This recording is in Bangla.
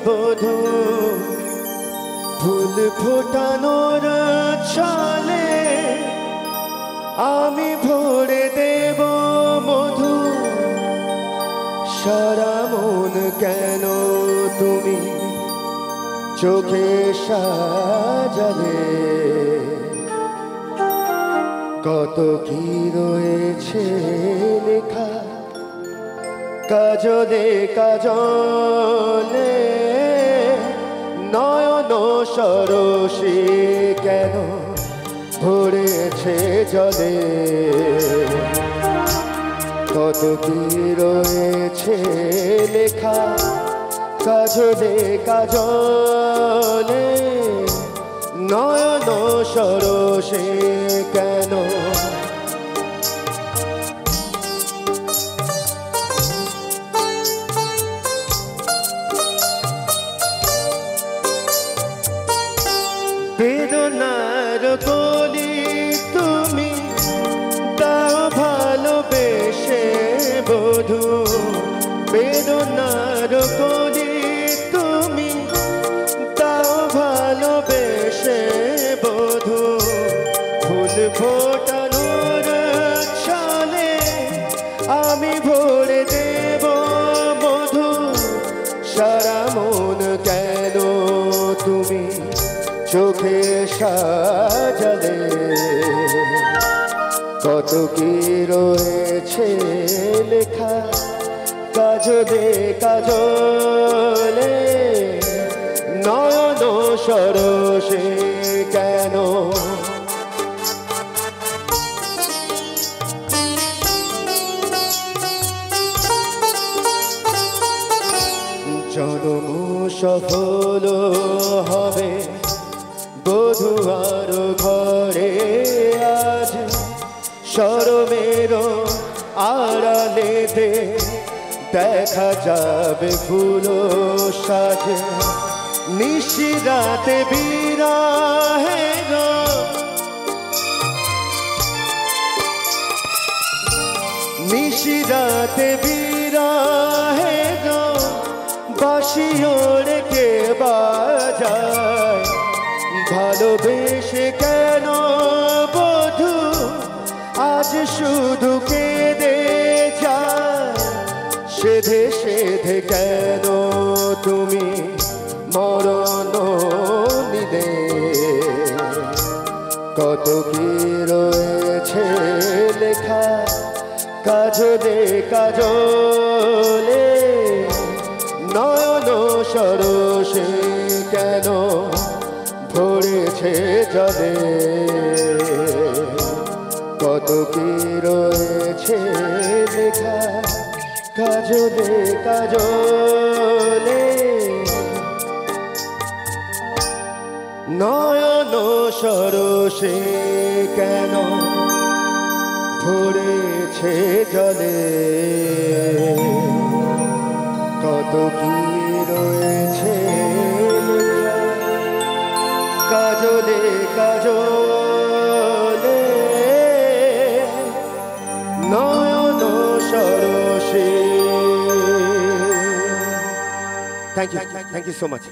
বধূ ফুল ফোটানোর ছলে আমি ভরে দেব মধু সারা মন কেন তুমি চোখে সাজালে কত কি রয়েছে লেখা কাজলে কাজলে নয়ন সরসী কেন ভরেছে জলে কত কি রয়েছে লেখা কাজলে কাজলে নয়ন সরসী কেন বেদনার কলি তুমি তাও ভালোবেসে বধূ বেদনার কলি তুমি তাও ভালোবেসে বধূ ফুল ফোটানোর ছলে আমি ভরে দেব মধু সারা মন কেন তুমি চোখে সাজালে কত কি রয়েছে লেখা কাজলে কাজলে নয়ন সরসী কেন জনম সফল হবে বধূ আর ঘরে আজ শরমের আড়ালেতে দেখা যাবে ফুল সাজে নিশিরাতে বিরহের নিশিরাতে বিরহের বাঁশি ওরে কে বাজায় ভালোবেসে কেন বধূ আজ শুধু কেঁদে যায় সেধে সেধে কেন তুমি মরণ নিদে কত কি রয়েছে লেখা কাজলে কাজলে নয়ন সরসী কেন ভরেছে জলে কত কি রয়েছে লেখা কাজলে কাজলে নয়ন সরসী কেন ভরেছে জলে কত কি রয়েছে কাজলে কাজলে নয়ন Sarasi. Thank you so much.